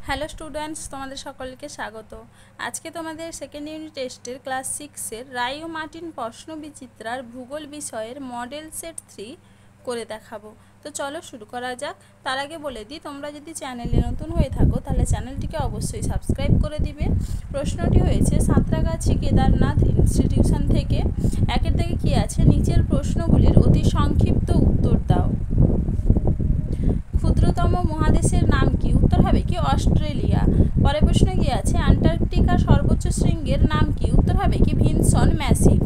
Hello students, তোমাদের সকলকে স্বাগত। আজকে তোমাদের সেকেন্ড ইউনিট টেস্টের ক্লাস 6-এর রায় ও মার্টিন প্রশ্ন বিচিত্রার ভূগোল বিষয়ের মডেল সেট 3 করে দেখাবো। তো চলো শুরু করা যাক। তার আগে বলে দিই, তোমরা যদি চ্যানেলে নতুন হয়ে থাকো তাহলে চ্যানেলটিকে অবশ্যই সাবস্ক্রাইব করে দিবে। প্রশ্নটি হয়েছে সাঁতরাগাছি কেদারনাথ ইনস্টিটিউশন থেকে। একের থেকে কি আছে, নিচের প্রশ্নগুলির অতি সংক্ষিপ্ত উত্তর দাও। ক্ষুদ্রতম মহাদেশের নাম কি? উত্তর হবে কি অস্ট্রেলিয়া। পরের প্রশ্ন কি আছে, অ্যান্টার্কটিকার সর্বোচ্চ শৃঙ্গের নাম কি? উত্তর হবে কি ভিনসন ম্যাসিভ।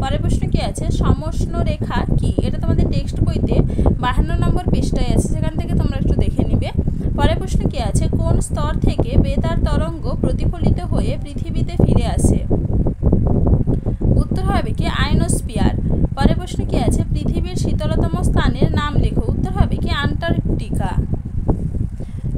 পরের প্রশ্ন কি আছে, সমষ্ণ রেখা কি? এটা তোমাদের টেক্সট বইতে 52 নম্বর পৃষ্ঠায় আছে, সেখান থেকে তোমরা একটু দেখে নিবে। পরের প্রশ্ন কি আছে, কোন স্তর থেকে বেতার তরঙ্গ প্রতিফলিত হয়ে পৃথিবীতে ফিরে আসে? উত্তর হবে কি আয়নোস্ফিয়ার। পরের প্রশ্ন কি আছে, পৃথিবীর শীতলতম স্থানের নাম লেখো। উত্তর হবে কি আন্টার্কটিকা।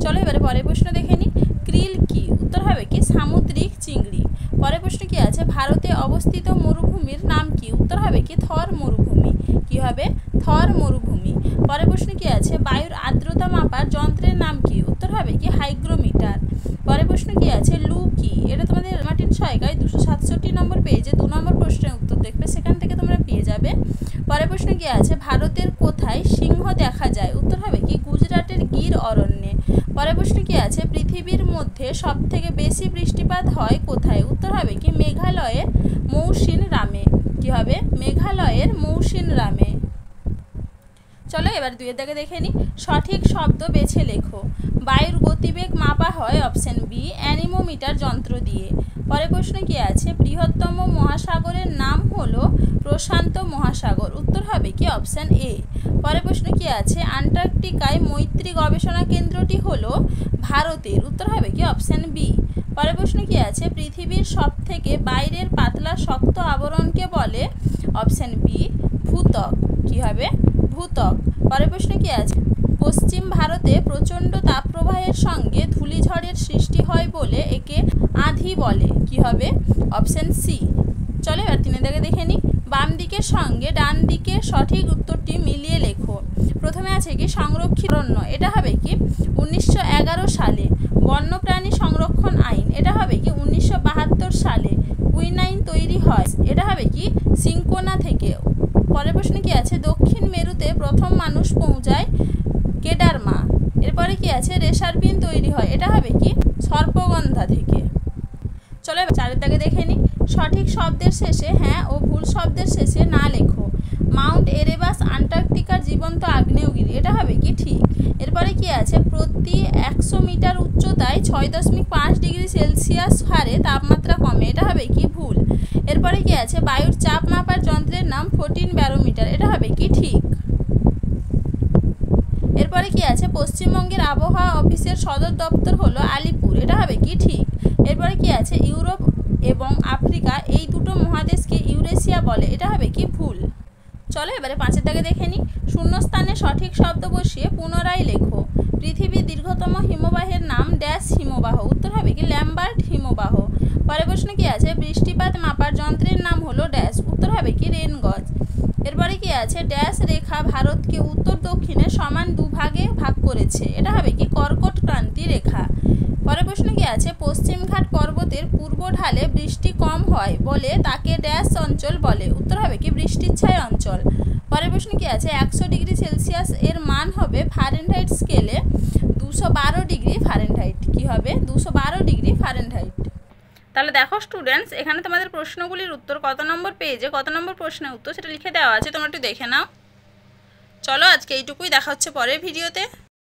চলো এবারে পরের প্রশ্ন দেখে নিই। ক্রিল কি? উত্তর হবে কি সামুদ্রিক চিংড়ি। পরের প্রশ্ন কি আছে, ভারতে অবস্থিত মরুভূমির নাম কি? উত্তর হবে কি থর মরুভূমি। কি হবে? থর মরুভূমি। পরের প্রশ্ন কি আছে, বায়ুর আর্দ্রতা মাপার যন্ত্রের নাম কি? উত্তর হবে কি হাইগ্রোমিটার। পরের প্রশ্ন কি আছে, লু কি? এটা তোমাদের মার্টিন সহায়িকায় 267 নম্বর পেজে 2 নম্বর প্রশ্নের উত্তর দেখবে, সেখান থেকে তোমরা পেয়ে যাবে। পরের প্রশ্ন কি আছে, ভারতের কোথায় সিংহ দেখা যায়? উত্তর হবে কি গুজরাটের গির অরণ্যে। পরের প্রশ্ন কি আছে, পৃথিবীর মধ্যে সবথেকে বেশি বৃষ্টিপাত হয় কোথায়? উত্তর হবে কি মেঘালয়ের মৌসিনরামে। কি হবে? মেঘালয়ের মৌসিনরামে। চলো এবার দুইয়ের দাগে দেখে নিই। সঠিক শব্দ বেছে লেখো। বায়ুর গতিবেগ মাপা হয় অপশন বি অ্যানিমোমিটার যন্ত্র দিয়ে। পরের প্রশ্ন কি আছে, বৃহত্তম মহাসাগরের নাম হলো প্রশান্ত মহাসাগর। উত্তর হবে কি অপশন এ। পরের প্রশ্ন কি আছে, আন্টার্কটিকায় মৈত্রী গবেষণা কেন্দ্রটি হলো ভারতের। উত্তর হবে কি অপশন বি। পরের প্রশ্ন কি আছে, পৃথিবীর সবথেকে বাইরের পাতলা শক্ত আবরণকে বলে? অপশন বি ভূত্বক। কি হবে? ভূত্বক। পরের প্রশ্ন কি আছে, পশ্চিম ভারতে প্রচণ্ড তাপপ্রবাহের সঙ্গে ধূলিঝড়ের সৃষ্টি হয় বলে একে আঁধি বলে। কি হবে? Option C. চলো এবার তিনের দাগে দেখে নিই। বাম দিকের সঙ্গে ডান দিকে সঠিক উত্তরটি মিলিয়ে লেখো। প্রথমে আছে কি সংরক্ষিত অরণ্য, এটা হবে কি 1911 সালে। বন্যপ্রাণী সংরক্ষণ আইন, এটা হবে কি 1972 সালে। কুইন আইন তৈরি হয়, এটা হবে কি সিঙ্কোনা থেকে। পরের প্রশ্ন কি আছে, দক্ষিণ মেরুতে প্রথম মানুষ পৌঁছায় কেডারমা। এরপরে কি আছে, রেশারবিন তৈরি হয়, এটা হবে কি সর্পগন্ধা থেকে। চলো এবার চারের দাগে দেখে নিই। সঠিক শব্দের শেষে হ্যাঁ ও ভুল শব্দের শেষে না লেখো। মাউন্ট এরেবাস আন্টার্কটিকার জীবন্ত আগ্নেয়গিরি, এটা হবে কি ঠিক। এরপরে কি আছে, প্রতি 100 মিটার উচ্চতায় 6.5 ডিগ্রি সেলসিয়াস হারে তাপমাত্রা কমে, এটা হবে কি ভুল। এরপরে কি আছে, বায়ুর চাপ মাপার যন্ত্রের নাম 14 ব্যারোমিটার, এটা হবে কি ঠিক। এরপরে কি আছে, পশ্চিমবঙ্গের আবহাওয়া অফিসের সদর দপ্তর হলো আলিপুর, এটা হবে কি ঠিক। এরপরে কি আছে, ইউরোপ এবং আফ্রিকা এই দুটো মহাদেশকে ইউরেশিয়া বলে, এটা হবে কি ভুল। চলো এবারে পাঁচের দাগে দেখে নিই। শূন্যস্থানে সঠিক শব্দ বসিয়ে পুনরায় লেখো। পৃথিবীর দীর্ঘতম হিমবাহের নাম ড্যাশ হিমবাহ। উত্তর হবে কি ল্যাম্বার্ট হিমবাহ। পরের প্রশ্ন কি আছে, বৃষ্টিপাত মাপার যন্ত্রের নাম হলো ড্যাশ। উত্তর হবে কি রেনগজ। এরপরে কি আছে, ড্যাশ রেখা ভারতকে উত্তর দক্ষিণে সমান দুভাগে ভাগ করেছে, এটা হবে কি কর্কট ক্রান্তি রেখা। পরের প্রশ্ন কি আছে, পশ্চিমঘাট পর্বতের পূর্ব ঢালে বৃষ্টি কম হয় বলে তাকে ড্যাশ অঞ্চল বলে। উত্তর হবে কি বৃষ্টিচ্ছায় অঞ্চল। পরের প্রশ্ন কি আছে, 100 ডিগ্রি সেলসিয়াস এর মান হবে ফারেনহাইট স্কেলে 212 ডিগ্রি ফারেনহাইট। কি হবে? 212 ডিগ্রি ফারেনহাইট। তাহলে দেখো স্টুডেন্টস, এখানে তোমাদের প্রশ্নগুলির উত্তর কত নম্বর পেজে কত নম্বর প্রশ্নের উত্তর সেটা লিখে দেওয়া আছে, তোমরা একটু দেখে নাও। চলো আজকে এইটুকুই, দেখা হচ্ছে পরের ভিডিওতে।